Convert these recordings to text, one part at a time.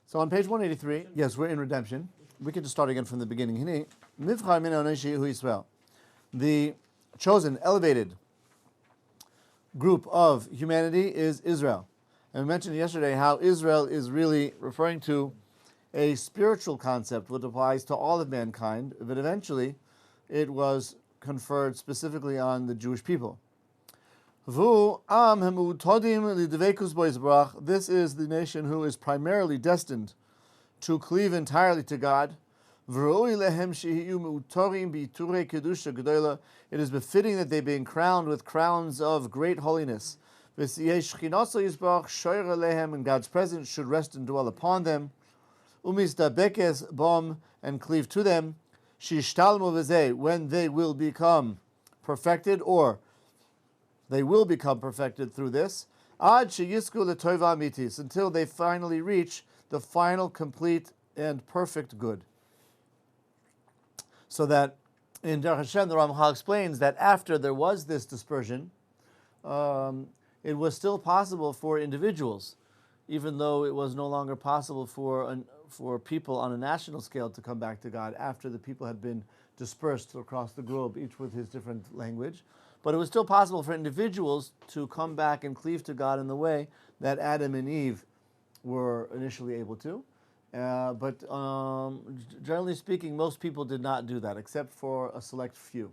So on page 183, yes, we're in redemption. We can just start again from the beginning. The chosen, elevated group of humanity is Israel. And we mentioned yesterday how Israel is really referring to a spiritual concept which applies to all of mankind, but eventually it was conferred specifically on the Jewish people. This is the nation who is primarily destined to cleave entirely to God. It is befitting that they be crowned with crowns of great holiness. And God's presence should rest and dwell upon them. And cleave to them. When they will become perfected, or they will become perfected through this, until they finally reach the final, complete, and perfect good. So that in Derech Hashem, the Ramchal explains that after there was this dispersion, it was still possible for individuals, even though it was no longer possible for people on a national scale to come back to God after the people had been dispersed across the globe, each with his different language. But it was still possible for individuals to come back and cleave to God in the way that Adam and Eve were initially able to. But generally speaking, most people did not do that, except for a select few.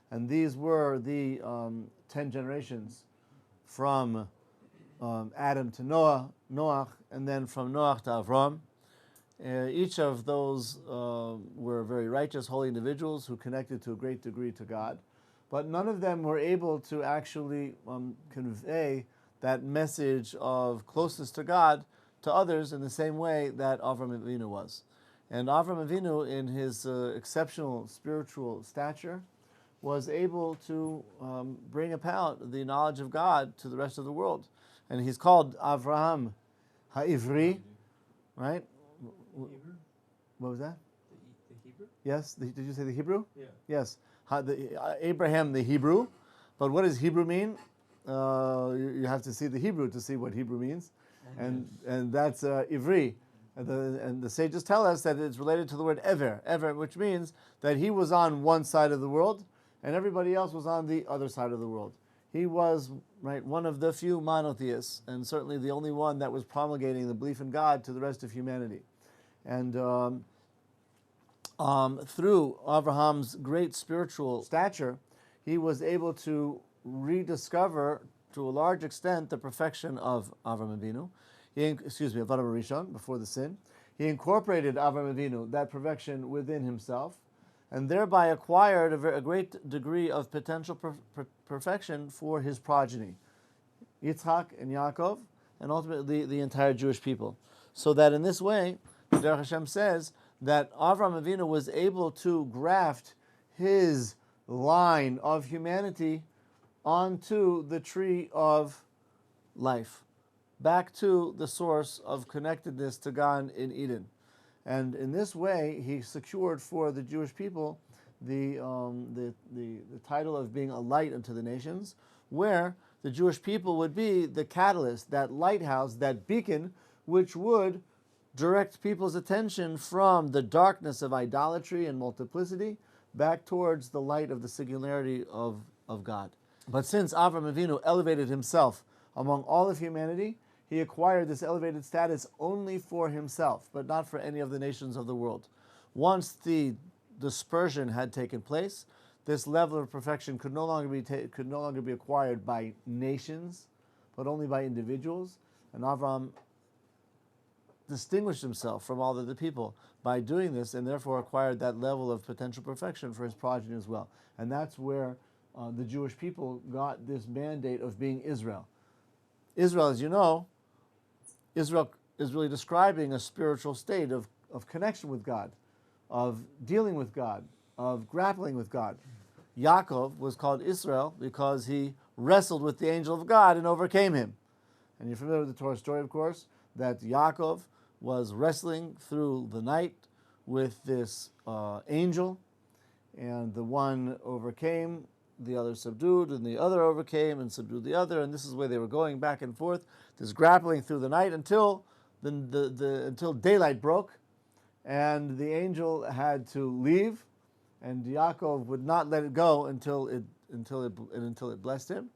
And these were the 10 generations from Adam to Noach, and then from Noach to Avram. Each of those were very righteous, holy individuals who connected to a great degree to God. But none of them were able to actually convey that message of closeness to God to others in the same way that Avram Avinu was. And Avram Avinu, in his exceptional spiritual stature, was able to bring about the knowledge of God to the rest of the world. And he's called Avraham HaIvri, right? Hebrew? What was that? The Hebrew? Yes. Did you say the Hebrew? Yeah. Yes. Abraham the Hebrew. But what does Hebrew mean? You have to see the Hebrew to see what Hebrew means. And that's Ivri. And the sages tell us that it's related to the word Ever, which means that he was on one side of the world and everybody else was on the other side of the world. He was one of the few monotheists, and certainly the only one that was promulgating the belief in God to the rest of humanity. And through Abraham's great spiritual stature, he was able to rediscover, to a large extent, the perfection of Avram Avinu. Of Adam Rishon, before the sin. He incorporated Avram Avinu, that perfection, within himself, and thereby acquired a great degree of potential perfection for his progeny, Yitzhak and Yaakov, and ultimately the entire Jewish people. So that in this way, Derech Hashem says that Avram Avinu was able to graft his line of humanity onto the tree of life, back to the source of connectedness to God in Eden. And in this way, he secured for the Jewish people the title of being a light unto the nations, where the Jewish people would be the catalyst, that lighthouse, that beacon, which would direct people's attention from the darkness of idolatry and multiplicity back towards the light of the singularity of God. But since Avram Avinu elevated himself among all of humanity, he acquired this elevated status only for himself, but not for any of the nations of the world. Once the dispersion had taken place, this level of perfection could no longer be acquired by nations, but only by individuals. And Avram distinguished himself from all other people by doing this, and therefore acquired that level of potential perfection for his progeny as well. And that's where the Jewish people got this mandate of being Israel. Israel, as you know, Israel is really describing a spiritual state of connection with God, of dealing with God, of grappling with God. Yaakov was called Israel because he wrestled with the angel of God and overcame him. And you're familiar with the Torah story, of course, that Yaakov was wrestling through the night with this angel, and the one overcame, the other subdued, and the other overcame and subdued the other, and this is where they were going back and forth, this grappling through the night until until daylight broke, and the angel had to leave, and Yaakov would not let it go until it blessed him.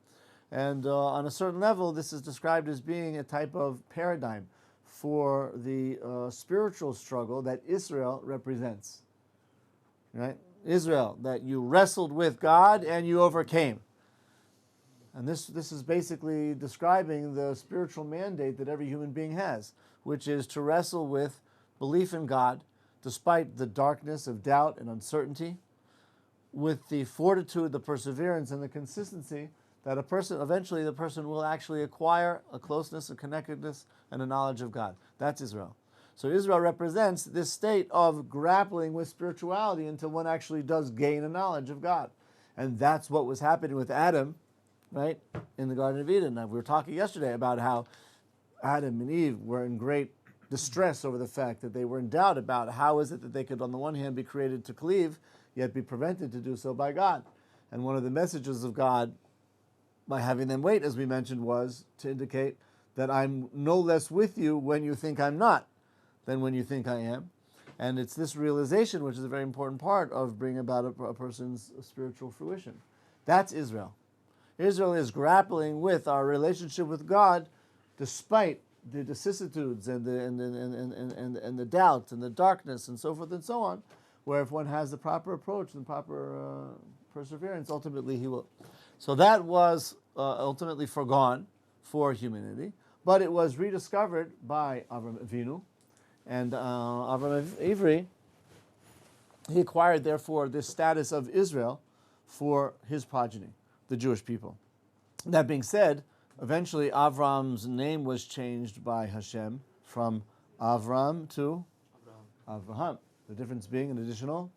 And on a certain level, this is described as being a type of paradigm for the spiritual struggle that Israel represents. Right? Israel, that you wrestled with God and you overcame. And this is basically describing the spiritual mandate that every human being has, which is to wrestle with belief in God despite the darkness of doubt and uncertainty, with the fortitude, the perseverance, and the consistency that eventually the person will actually acquire a closeness, a connectedness, and a knowledge of God. That's Israel. So Israel represents this state of grappling with spirituality until one actually does gain a knowledge of God. And that's what was happening with Adam, right, in the Garden of Eden. Now, we were talking yesterday about how Adam and Eve were in great distress over the fact that they were in doubt about how is it that they could, on the one hand, be created to cleave, yet be prevented to do so by God. And one of the messages of God, by having them wait, as we mentioned, was to indicate that I'm no less with you when you think I'm not than when you think I am. And it's this realization which is a very important part of bringing about a person's spiritual fruition. That's Israel. Israel is grappling with our relationship with God despite the vicissitudes and the doubt and the darkness and so forth and so on, where if one has the proper approach and proper perseverance, ultimately he will. So that was ultimately forgone for humanity, but it was rediscovered by Avram Avinu, and Avram Ivri, he acquired therefore this status of Israel for his progeny, the Jewish people. That being said, eventually Avram's name was changed by Hashem from Avram to Avraham. The difference being an additional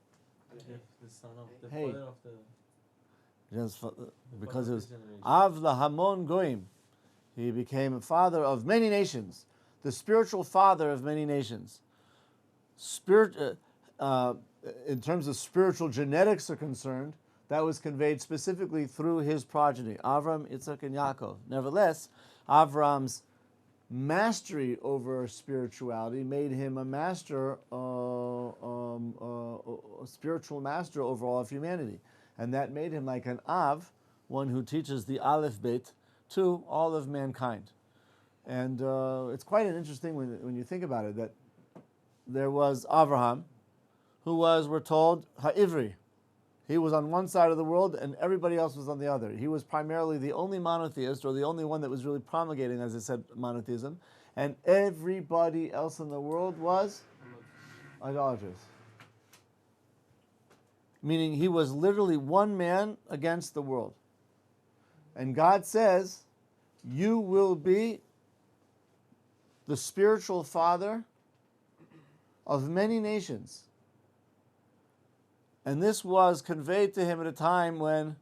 The son of the Hey. father of the just because it was generation. Av Lahamon Goim. He became a father of many nations, the spiritual father of many nations. In terms of spiritual genetics are concerned, that was conveyed specifically through his progeny, Avram, Yitzhak, and Yaakov. Nevertheless, Avram's mastery over spirituality made him a master, a spiritual master over all of humanity. And that made him like an Av, one who teaches the Aleph Bet to all of mankind. And it's quite an interesting when you think about it, that there was Avraham, who was, we're told, Ha'ivri. He was on one side of the world and everybody else was on the other. He was primarily the only monotheist, or the only one that was really promulgating, as I said, monotheism. And everybody else in the world was idolatrous. Meaning he was literally one man against the world. And God says, you will be the spiritual father of many nations. And this was conveyed to him at a time when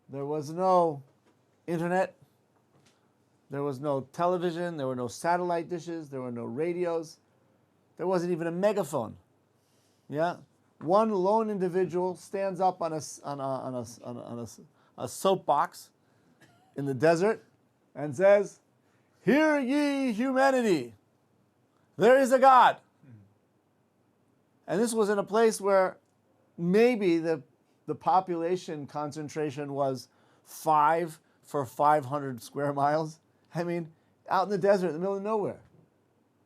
there was no internet, there was no television, there were no satellite dishes, there were no radios, there wasn't even a megaphone. Yeah, one lone individual stands up on a soapbox in the desert and says, "Hear ye humanity, there is a God." And this was in a place where maybe the population concentration was 5 for 500 square miles. I mean, out in the desert, in the middle of nowhere.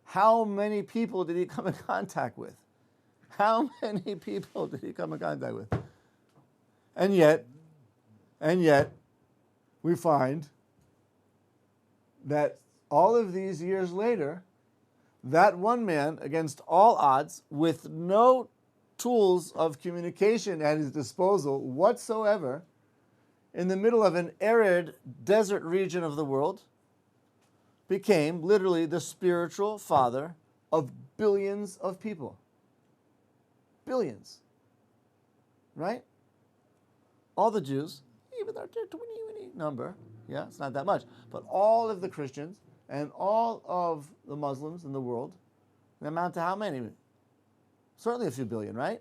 How many people did he come in contact with? How many people did he come in contact with? And yet, we find that all of these years later, that one man, against all odds, with no tools of communication at his disposal whatsoever, in the middle of an arid desert region of the world, became literally the spiritual father of billions of people. Billions. Right? All the Jews, even their teeny number, yeah, it's not that much, but all of the Christians and all of the Muslims in the world, they amount to how many? Certainly a few billion, right?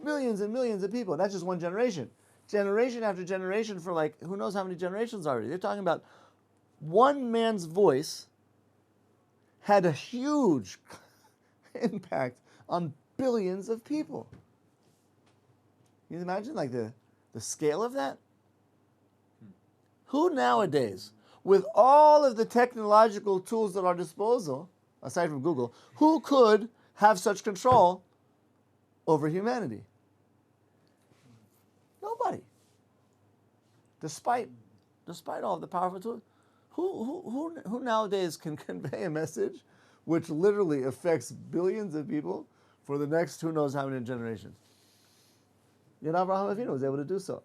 Millions and millions of people. That's just one generation. Generation after generation for like, who knows how many generations already. They're talking about one man's voice had a huge impact on billions of people. Can you imagine like the scale of that? Who nowadays, with all of the technological tools at our disposal, aside from Google, who could have such control over humanity? Nobody. Despite all of the powerful tools, who nowadays can convey a message which literally affects billions of people for the next who knows how many generations? Yet Avraham Avinu was able to do so.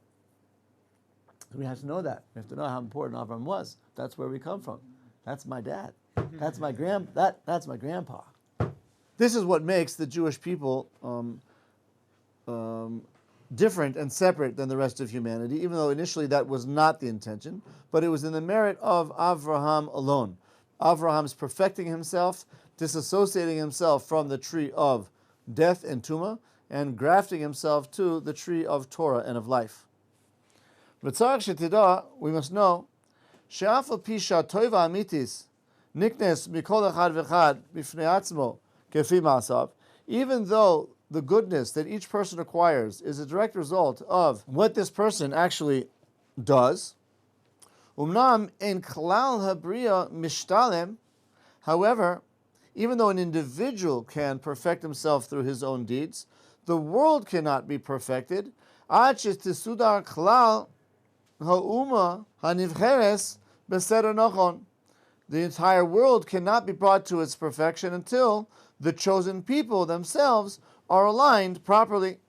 We have to know that. We have to know how important Avram was. That's where we come from. That's my dad. That's my that's my grandpa. This is what makes the Jewish people different and separate than the rest of humanity, even though initially that was not the intention, but it was in the merit of Avraham alone. Avraham's perfecting himself, disassociating himself from the tree of death and tumah, and grafting himself to the tree of Torah and of life. We must know, she'afal pisha toiva amitis niknes mikol echad v'echad b'fnei atzmo kefi ma'asav, even though the goodness that each person acquires is a direct result of what this person actually does. Umnam en klal habriya mishtalem. However, even though an individual can perfect himself through his own deeds, the world cannot be perfected. Ad shetisudar klal ha'uma hanivcheres beseder nachon. The entire world cannot be brought to its perfection until the chosen people themselves are aligned properly.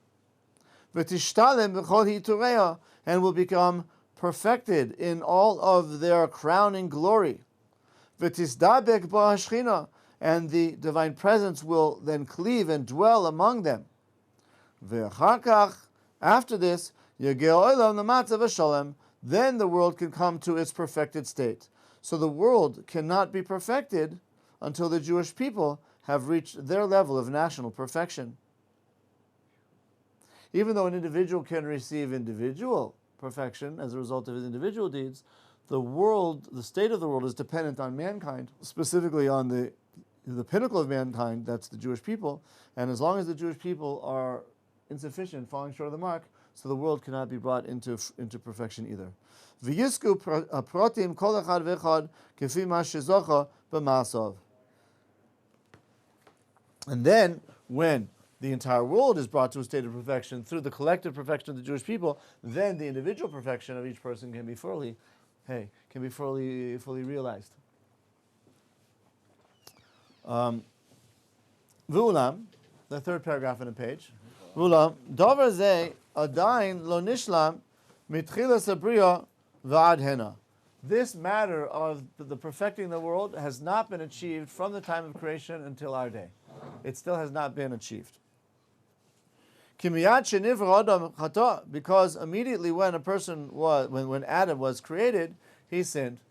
V'tishtalem b'chol hitureya, and will become perfected in all of their crowning glory. V'tisdabek ba'ashchina, and the divine presence will then cleave and dwell among them. V'achar kach, after this, yageh olam l'matzav v'shalem, then the world can come to its perfected state. So the world cannot be perfected until the Jewish people have reached their level of national perfection. Even though an individual can receive individual perfection as a result of his individual deeds, the world, the state of the world, is dependent on mankind, specifically on the pinnacle of mankind, that's the Jewish people. And as long as the Jewish people are insufficient, falling short of the mark, so the world cannot be brought into perfection either. V'yisku protim kol echad v'echad kefi ma shezocha b'ma'asav. And then, when the entire world is brought to a state of perfection through the collective perfection of the Jewish people, then the individual perfection of each person can be fully realized. V'ulam, the third paragraph on the page. V'ulam, davar zeh adayin lo nishlam mitchilas habriya v'ad hena. This matter of the perfecting the world has not been achieved from the time of creation until our day. It still has not been achieved. Because immediately when when Adam was created, he sinned.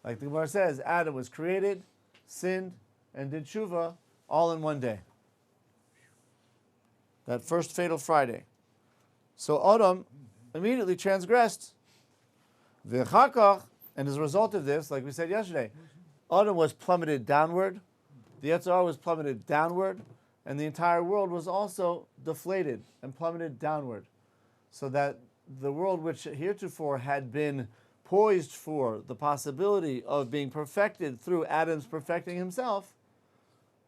Like the Gemara says, Adam was created, sinned, and did tshuva all in one day. That first fatal Friday. So Adam immediately transgressed. And as a result of this, like we said yesterday, Adam was plummeted downward, the Yetzer Hara was plummeted downward, and the entire world was also deflated and plummeted downward. So that the world which heretofore had been poised for the possibility of being perfected through Adam's perfecting himself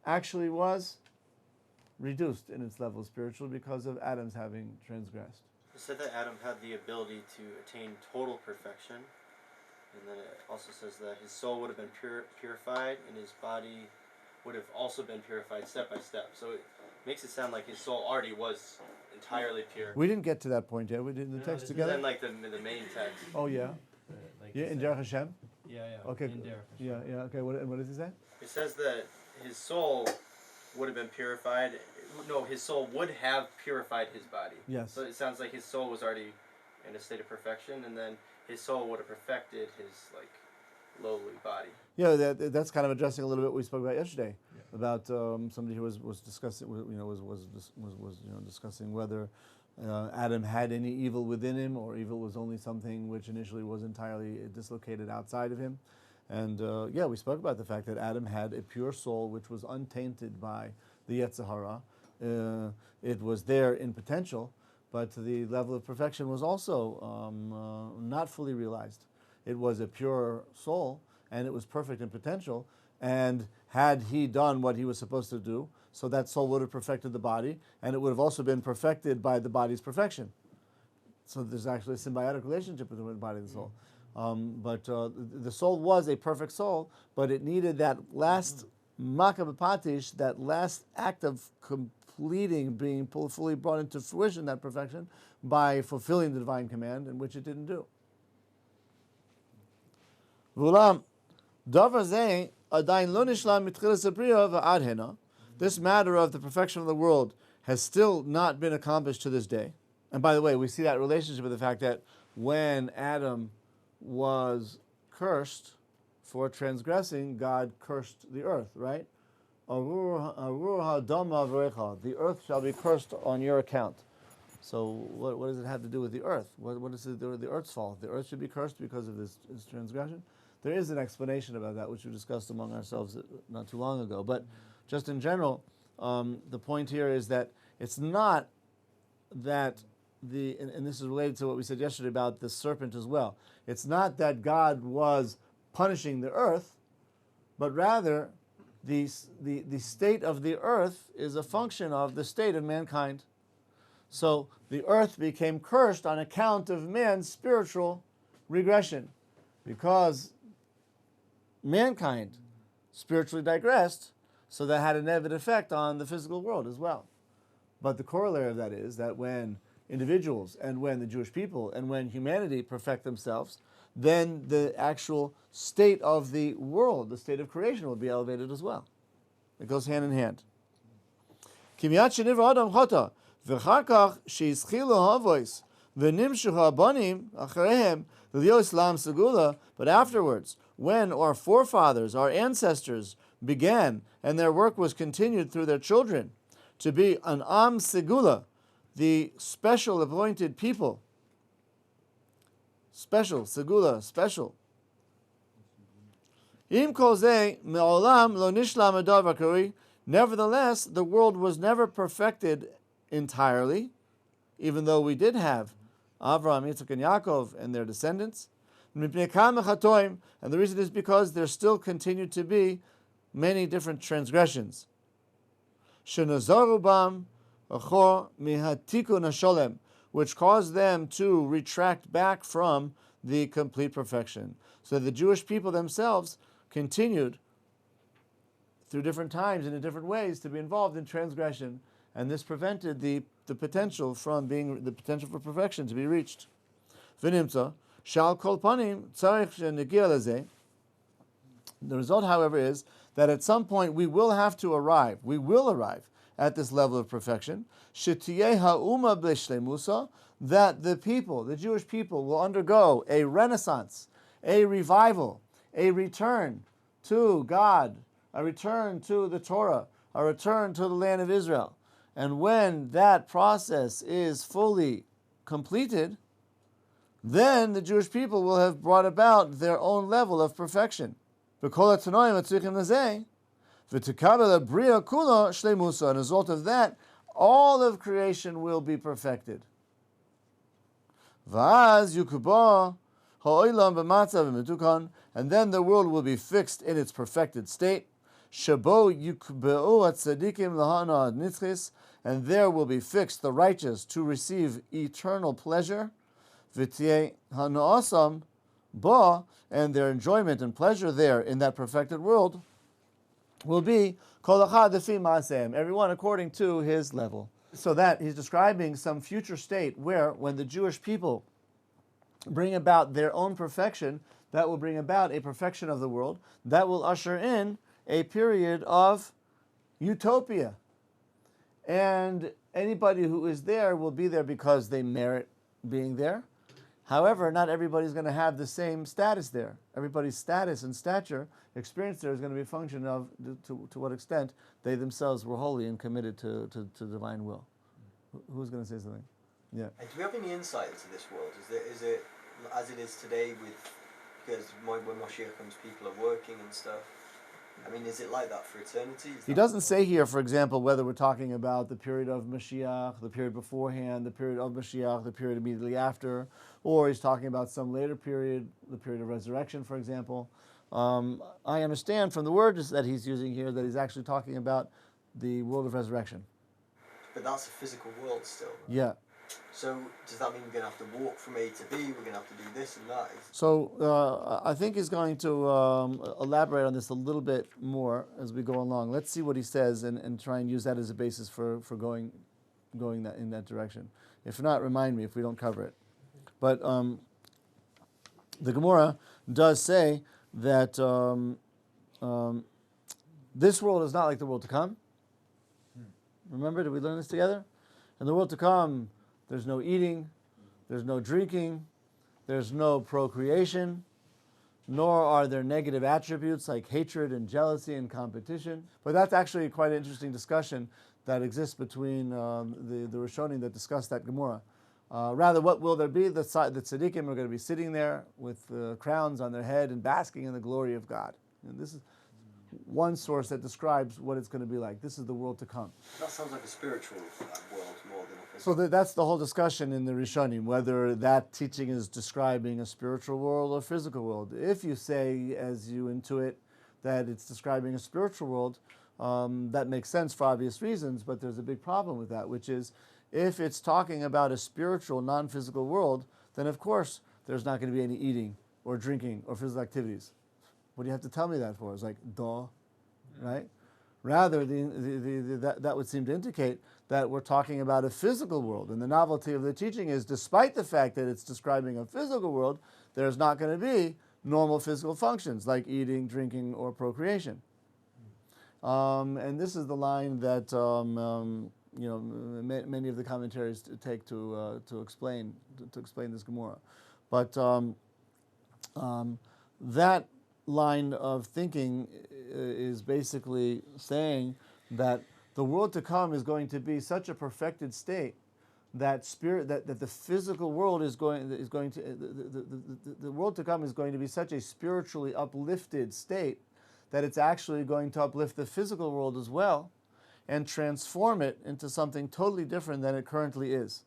actually was reduced in its level spiritually because of Adam's having transgressed. It said that Adam had the ability to attain total perfection, and then it also says that his soul would have been purified and his body would have also been purified step by step. So it makes it sound like his soul already was entirely pure. We didn't get to that point yet. We did the text together. Then like the main text. Oh yeah. Yeah, in Derech Hashem. Yeah. Okay. In Derech Hashem. Yeah. Okay. What does it say? It says that his soul would have been purified. No, his soul would have purified his body. Yes. So it sounds like his soul was already in a state of perfection, and then his soul would have perfected his lowly body. Yeah, that's kind of addressing a little bit what we spoke about yesterday about somebody who was discussing discussing whether Adam had any evil within him, or evil was only something which initially was entirely dislocated outside of him. And we spoke about the fact that Adam had a pure soul which was untainted by the Yetzer Hara. It was there in potential, but the level of perfection was also not fully realized. It was a pure soul, and it was perfect in potential. And had he done what he was supposed to do, so that soul would have perfected the body, and it would have also been perfected by the body's perfection. So there's actually a symbiotic relationship between the body and the soul. But the soul was a perfect soul, but it needed that last makabapatish, that last act of completing, being fully brought into fruition, that perfection, by fulfilling the divine command, in which it didn't do. This matter of the perfection of the world has still not been accomplished to this day. And by the way, we see that relationship with the fact that when Adam was cursed for transgressing, God cursed the earth, right? The earth shall be cursed on your account. So what does it have to do with the earth? What does it do with the earth's fault? The earth should be cursed because of his transgression? There is an explanation about that, which we discussed among ourselves not too long ago. But just in general, the point here is that it's not that and this is related to what we said yesterday about the serpent as well. It's not that God was punishing the earth, but rather the state of the earth is a function of the state of mankind. So the earth became cursed on account of man's spiritual regression, because mankind spiritually digressed, so that had a negative effect on the physical world as well. But the corollary of that is that when individuals and when the Jewish people and when humanity perfect themselves, then the actual state of the world, the state of creation, will be elevated as well. It goes hand in hand. But afterwards, when our forefathers, our ancestors, began and their work was continued through their children to be an Am Segula, the special appointed people. Special, Segula, special. Nevertheless, the world was never perfected entirely, even though we did have Avraham, Yitzchak, and Yaakov and their descendants. And the reason is because there still continued to be many different transgressions. Which caused them to retract back from the complete perfection. So the Jewish people themselves continued through different times and in different ways to be involved in transgression, and this prevented the potential for perfection to be reached. The result, however, is that at some point we will arrive at this level of perfection, that the people, the Jewish people, will undergo a renaissance, a revival, a return to God, a return to the Torah, a return to the land of Israel. And when that process is fully completed, then the Jewish people will have brought about their own level of perfection. And as a result of that, all of creation will be perfected. And then the world will be fixed in its perfected state. And there will be fixed the righteous to receive eternal pleasure. And their enjoyment and pleasure there in that perfected world will be everyone according to his level. So that he's describing some future state where, when the Jewish people bring about their own perfection, that will bring about a perfection of the world, that will usher in a period of utopia. And anybody who is there will be there because they merit being there. However, not everybody's going to have the same status there. Everybody's status and stature, experience there, is going to be a function of to what extent they themselves were holy and committed to divine will. Who's going to say something? Yeah. And do we have any insight into this world? Is it as it is today with because when Moshiach comes, people are working and stuff. I mean, is it like that for eternity? He doesn't say here, for example, whether we're talking about the period of Mashiach, the period beforehand, the period of Mashiach, the period immediately after, or he's talking about some later period, the period of resurrection, for example. I understand from the words that he's using here that he's actually talking about the world of resurrection. But that's a physical world still. Right? Yeah. So does that mean we're going to have to walk from A to B? We're going to have to do this and that? So I think he's going to elaborate on this a little bit more as we go along. Let's see what he says and try and use that as a basis for going that in that direction. If not, remind me if we don't cover it. But the Gemara does say that this world is not like the world to come. Remember, did we learn this together? In the world to come, there's no eating, there's no drinking, there's no procreation, nor are there negative attributes like hatred and jealousy and competition. But that's actually quite an interesting discussion that exists between the Rishonim that discuss that Gemara. Rather, what will there be? The tzaddikim are going to be sitting there with crowns on their head and basking in the glory of God. And this is one source that describes what it's going to be like. This is the world to come. That sounds like a spiritual world more than a physical. So that's the whole discussion in the Rishonim, whether that teaching is describing a spiritual world or physical world. If you say, as you intuit, that it's describing a spiritual world, that makes sense for obvious reasons, but there's a big problem with that, which is if it's talking about a spiritual, non-physical world, then of course there's not going to be any eating or drinking or physical activities. What do you have to tell me that for? It's like, duh, right? Rather, that would seem to indicate that we're talking about a physical world. And the novelty of the teaching is, despite the fact that it's describing a physical world, there's not going to be normal physical functions like eating, drinking, or procreation. And this is the line that many of the commentaries take to explain this Gemara. But that line of thinking is basically saying that the world to come is going to be such a perfected state that the physical world is going to the world to come is going to be such a spiritually uplifted state that it's actually going to uplift the physical world as well and transform it into something totally different than it currently is.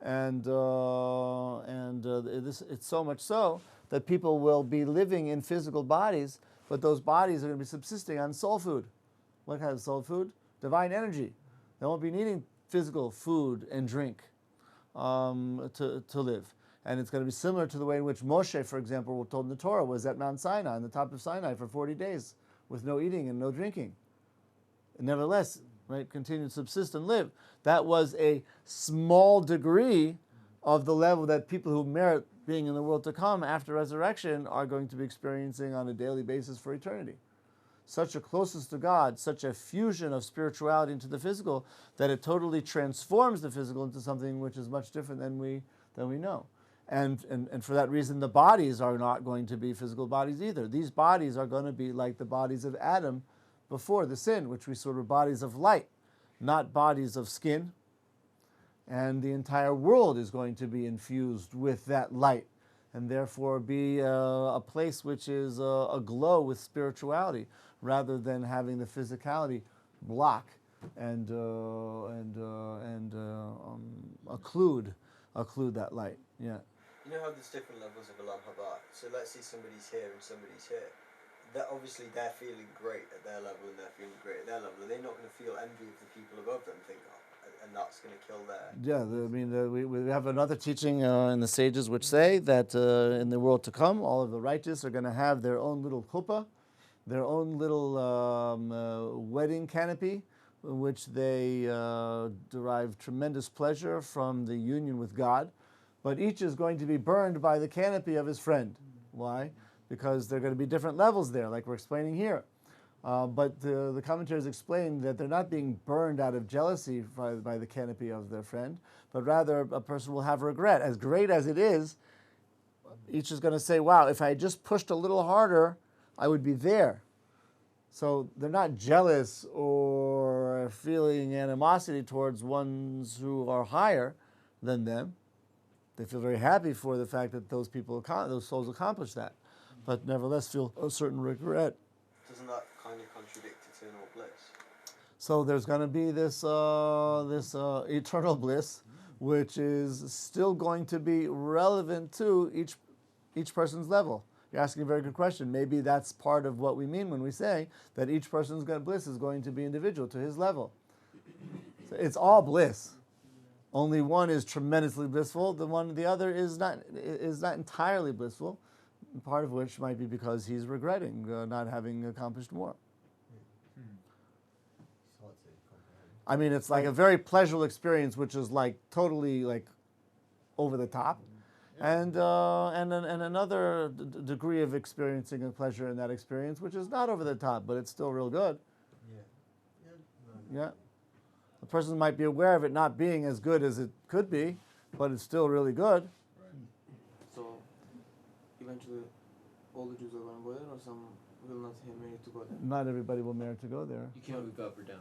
And it's so much so that people will be living in physical bodies, but those bodies are going to be subsisting on soul food. What kind of soul food? Divine energy. They won't be needing physical food and drink to live. And it's going to be similar to the way in which Moshe, for example, we're told in the Torah, was at Mount Sinai, on the top of Sinai for 40 days with no eating and no drinking. And nevertheless, right, continued to subsist and live. That was a small degree of the level that people who merit being in the world to come after resurrection are going to be experiencing on a daily basis for eternity. Such a closeness to God, such a fusion of spirituality into the physical, that it totally transforms the physical into something which is much different than we know. And for that reason, the bodies are not going to be physical bodies either. These bodies are going to be like the bodies of Adam before the sin, which we saw were bodies of light, not bodies of skin. And the entire world is going to be infused with that light, and therefore be a place which is aglow with spirituality, rather than having the physicality block and occlude that light. Yeah. You know how there's different levels of Olam Haba? So let's say somebody's here and somebody's here. That obviously they're feeling great at their level and they're feeling great at their level. Are they not going to feel envy of the people above them? Think, and that's going to kill their... Yeah, we have another teaching in the sages which say that in the world to come, all of the righteous are going to have their own little chuppah, their own little wedding canopy, in which they derive tremendous pleasure from the union with God. But each is going to be burned by the canopy of his friend. Why? Because there are going to be different levels there, like we're explaining here. But the commentators explain that they're not being burned out of jealousy by the canopy of their friend, but rather a person will have regret. As great as it is, each is going to say, wow, if I had just pushed a little harder, I would be there. So they're not jealous or feeling animosity towards ones who are higher than them. They feel very happy for the fact that those souls accomplished that. but nevertheless feel a certain regret. Doesn't that kind of contradict eternal bliss? So there's going to be this eternal bliss, which is still going to be relevant to each person's level. You're asking a very good question. Maybe that's part of what we mean when we say that each person's bliss is going to be individual to his level. So it's all bliss. Only one is tremendously blissful. The other is not entirely blissful. Part of which might be because he's regretting not having accomplished more. I mean, it's like a very pleasurable experience, which is like totally like over the top, and another degree of experiencing a pleasure in that experience, which is not over the top, but it's still real good. Yeah. The person might be aware of it not being as good as it could be, but it's still really good. Right. So, eventually, all the Jews are going to go there, or some will not merit to go there? Not everybody will merit to go there. You can't move up or down.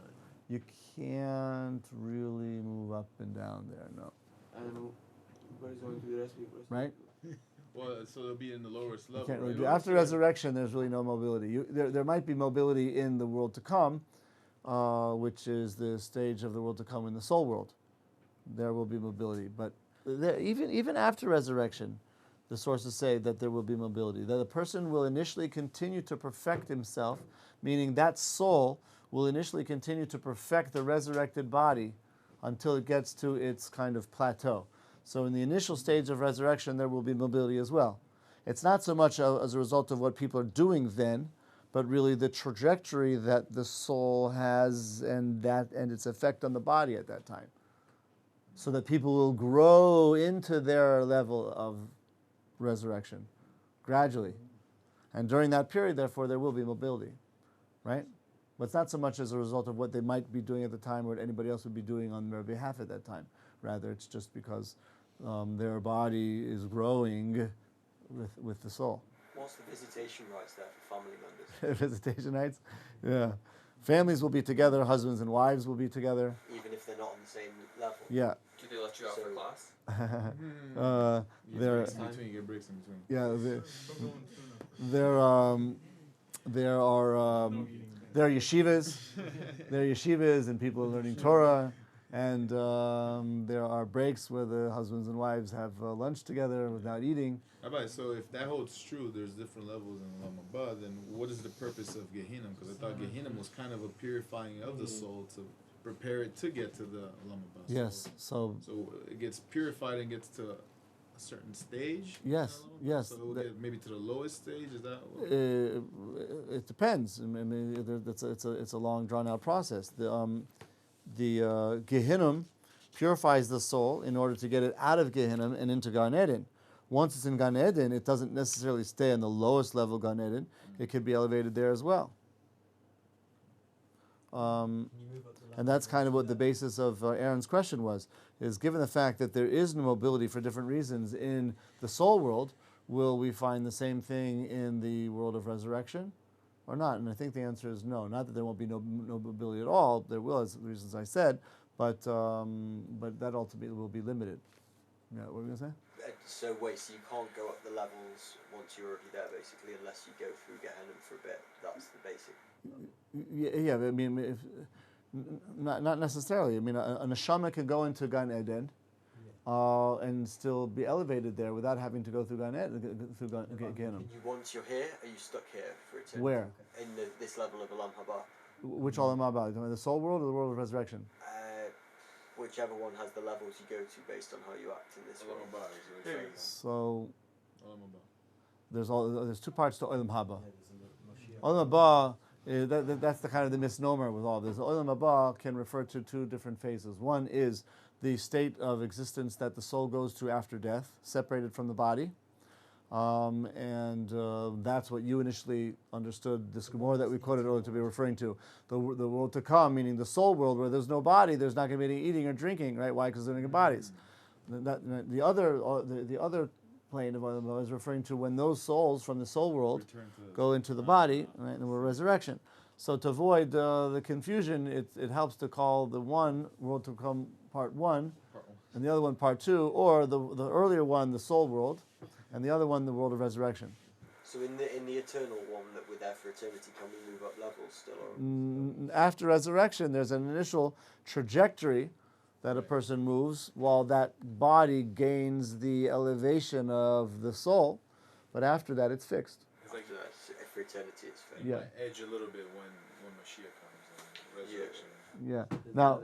You can't really move up and down there, no. And where is going to be the rest of the Right? Well, so they'll be in the lowest level. You can't really right? do. After resurrection, there's really no mobility. There might be mobility in the world to come, which is the stage of the world to come in the soul world. There will be mobility, but even after resurrection, the sources say that there will be mobility. That the person will initially continue to perfect himself, meaning that soul will initially continue to perfect the resurrected body until it gets to its kind of plateau. So in the initial stage of resurrection, there will be mobility as well. It's not so much as a result of what people are doing then, but really the trajectory that the soul has and its effect on the body at that time. So that people will grow into their level of resurrection gradually. And during that period, therefore, there will be mobility, right? But it's not so much as a result of what they might be doing at the time or what anybody else would be doing on their behalf at that time. Rather, it's just because their body is growing with the soul. What's the visitation rights there for family members? Visitation rights? Yeah. Families will be together, husbands and wives will be together. Even if they're not on the same level? Yeah. Do they let you out for class? You They're, get breaks in between. You get breaks in between. yeah, there are yeshivas. There are yeshivas and people are learning Torah. And there are breaks where the husbands and wives have lunch together without eating. Rabbi, so if that holds true, there's different levels in Olam Haba, then what is the purpose of Gehinnom? Because I thought Gehinnom was kind of a purifying of the soul to prepare it to get to the Olam Haba. Yes, so it gets purified and gets to a certain stage? yes, yes. So it will get maybe to the lowest stage? Is that what? It depends. I mean, it's a long, drawn-out process. The Gehinnom purifies the soul in order to get it out of Gehinnom and into Gan Eden. Once it's in Gan Eden, it doesn't necessarily stay on the lowest level Gan Eden. It could be elevated there as well. And that's kind of what the basis of Aaron's question was, is given the fact that there is no mobility for different reasons in the soul world, will we find the same thing in the world of resurrection or not? And I think the answer is no. Not that there won't be no mobility at all. There will, as the reasons I said, but that ultimately will be limited. Yeah, what were you going to say? So wait, so you can't go up the levels once you're already there, basically, unless you go through Gehenna for a bit. That's the basic. Yeah, I mean, not necessarily. I mean, a neshama can go into Gan Eden and still be elevated there without having to go through Gan Eden, through Gehenna. Once you're here, are you stuck here for eternity? Where? In this level of Olam Haba. Which Olam Haba? The soul world or the world of resurrection? Whichever one has the levels you go to based on how you act in this world. So Olam Haba. there's two parts to Olam Haba. Olam Haba, that's the kind of the misnomer with all this. Olam Haba can refer to two different phases. One is the state of existence that the soul goes to after death, separated from the body. And that's what you initially understood this Gemara that we quoted earlier to be referring to. The world to come, meaning the soul world, where there's no body, there's not going to be any eating or drinking, right? Why? Because there's no bodies. The other plane of Olam Haba is referring to when those souls from the soul world go into the body, right, and we're resurrection. So to avoid the confusion, it helps to call the one world to come part one, and the other one part two, or the earlier one the soul world, and the other one the world of resurrection. So in the eternal one that we're there for eternity, can we move up levels still? Or? After resurrection, there's an initial trajectory that a person moves while that body gains the elevation of the soul, but after that it's fixed. It's like For eternity, it's fixed. you Yeah. might edge a little bit when Mashiach comes and resurrection. Yeah. Now,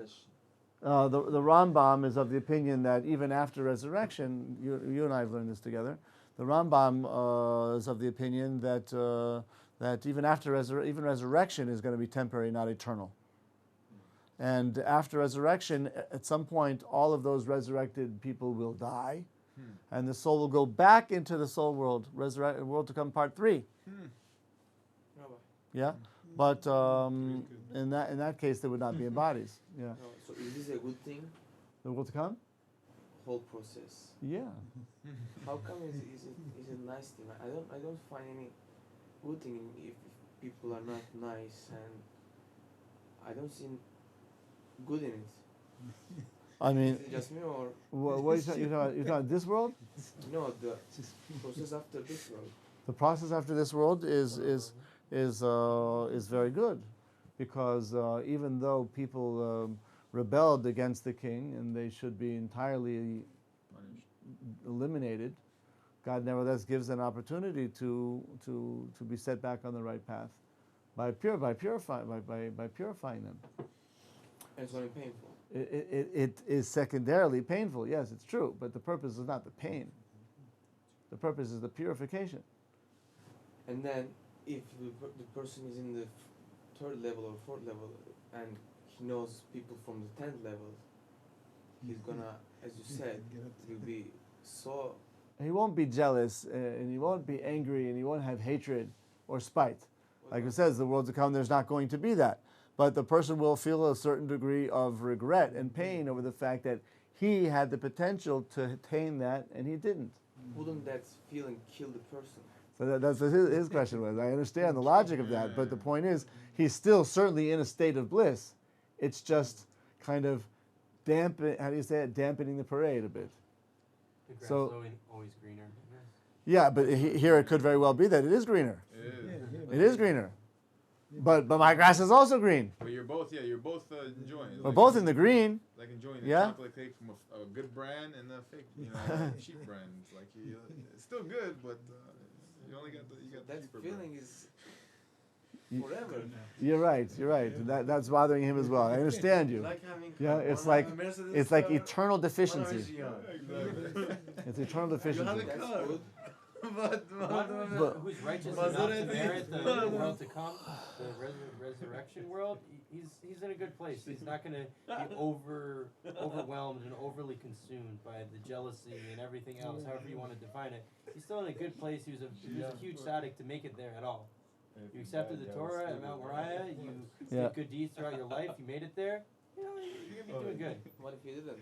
the Rambam is of the opinion that even after resurrection, you and I have learned this together. The Rambam is of the opinion that that even after even resurrection is going to be temporary, not eternal. And after resurrection, at some point, all of those resurrected people will die, and the soul will go back into the soul world, world to come, part 3. Rabbi. Yeah, but in that case, they would not be in bodies. Yeah, No, so is this a good thing? the world to come. Whole process. Yeah. How come is it a nice thing? I don't find any good thing if people are not nice, and I don't see good in it. I mean, Is it just me or what are you talking about? You're talking about this world? no the process after this world? The process after this world is very good, because even though people rebelled against the king and they should be entirely eliminated, God nevertheless gives an opportunity to be set back on the right path by purifying them. And it's only painful. It is secondarily painful, yes, it's true, but the purpose is not the pain. The purpose is the purification. And then if the person is in the third level or fourth level and he knows people from the 10th level, he's gonna, as you said, will be so. He won't be jealous, and he won't be angry, and he won't have hatred or spite. Like it says, the world to come, there's not going to be that. But the person will feel a certain degree of regret and pain over the fact that he had the potential to attain that, and he didn't. Wouldn't that feeling kill the person? So that's what his question was. I understand the logic of that, but the point is, he's still certainly in a state of bliss. It's just kind of dampening the parade a bit. The grass So- always greener. Yeah, but here it could very well be that it is greener. It is greener. But my grass is also green. But you're both enjoying. We're both in the green. Like enjoying the Yeah. chocolate cake from a good brand and a fake, cheap brand. It's like it's still good, but you only got the That cheaper feeling brand. is forever. You're right. That's bothering him as well. I understand you. Like having Yeah, it's like eternal deficiency. It's eternal deficiency. That's good. One who's righteous enough to merit the world to come, the resurrection world, he's in a good place. He's not going to be overwhelmed and overly consumed by the jealousy and everything else, however you want to define it. He's still in a good place. He was a huge tzaddik to make it there at all. You accepted the Torah at Mount Moriah. You did good deeds throughout your life. You made it there. You're gonna be doing good. What if you didn't?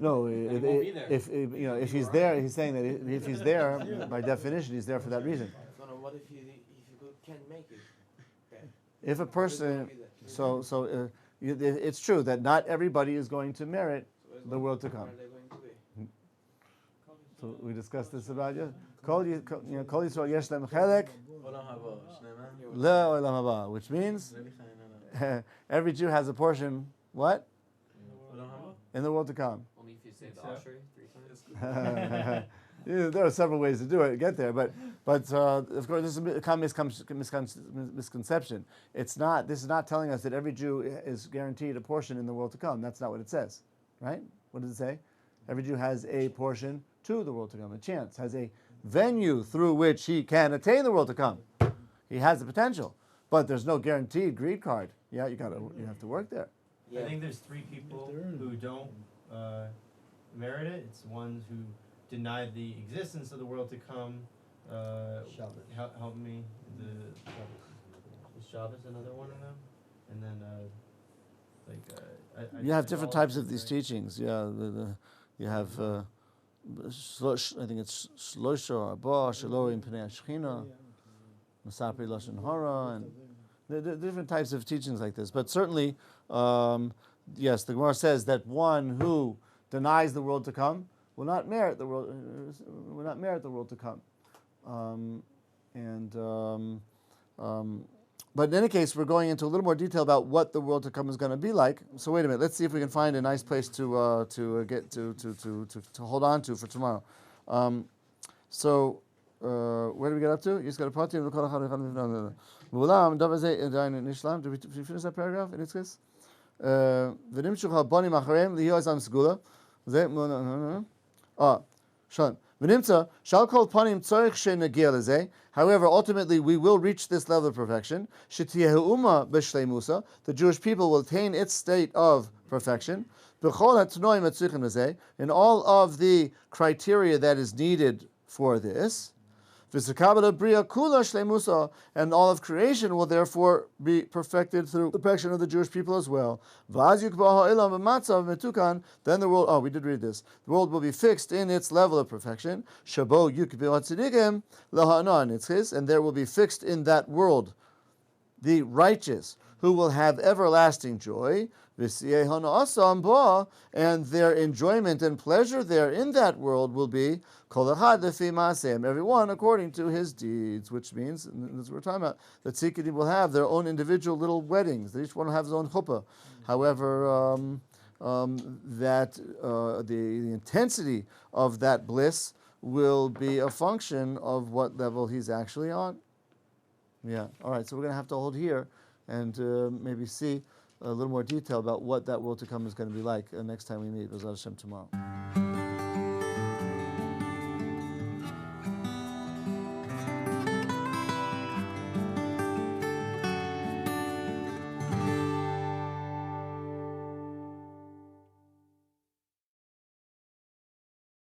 No, He won't be there. if he's there, he's saying that if he's there, by definition, he's there for that reason. No, what if you can't make it? Okay. If a person, it's true that not everybody is going to merit the world to come. Where are they going to be? So we discussed this about you. Kol Yisrael yesh lehem chelek le'olam haba, which means every Jew has a portion. What? In the world to come. Only if you say the Ashrei 3 times. Yeah, there are several ways to do it, get there, but of course this is a common misconception. This is not telling us that every Jew is guaranteed a portion in the world to come. That's not what it says, right? What does it say? Every Jew has a portion to the world to come, a chance, has a venue through which he can attain the world to come. He has the potential, but there's no guaranteed green card. Yeah, you have to work there. I think there's 3 people who don't merit it. It's ones who deny the existence of the world to come. Help me. Is Shabbos another one of them? And then You have different types of these teachings. Yeah, you have I think it's Shlosha Arba Shalorim Pnei Shechina, Masapri Lashon Hara, and there are different types of teachings like this. But certainly, yes, the Gemara says that one who denies the world to come will not merit the world. Will not merit the world to come. And but in any case, we're going into a little more detail about what the world to come is going to be like. So wait a minute. Let's see if we can find a nice place to get to hold on to for tomorrow. So where do we get up to? You just got a party. Did we finish that paragraph in its case? However, ultimately we will reach this level of perfection. The Jewish people will attain its state of perfection. In all of the criteria that is needed for this. And all of creation will therefore be perfected through the perfection of the Jewish people as well. Then the world, we did read this. The world will be fixed in its level of perfection. And there will be fixed in that world the righteous, who will have everlasting joy, and their enjoyment and pleasure there in that world will be everyone according to his deeds, which means, as we're talking about, the tzidkikim will have their own individual little weddings. Each one will have his own chuppah. However, the intensity of that bliss will be a function of what level he's actually on. Yeah. All right. So we're going to have to hold here and maybe see a little more detail about what that world to come is going to be like next time we meet, B'ezras Hashem, tomorrow.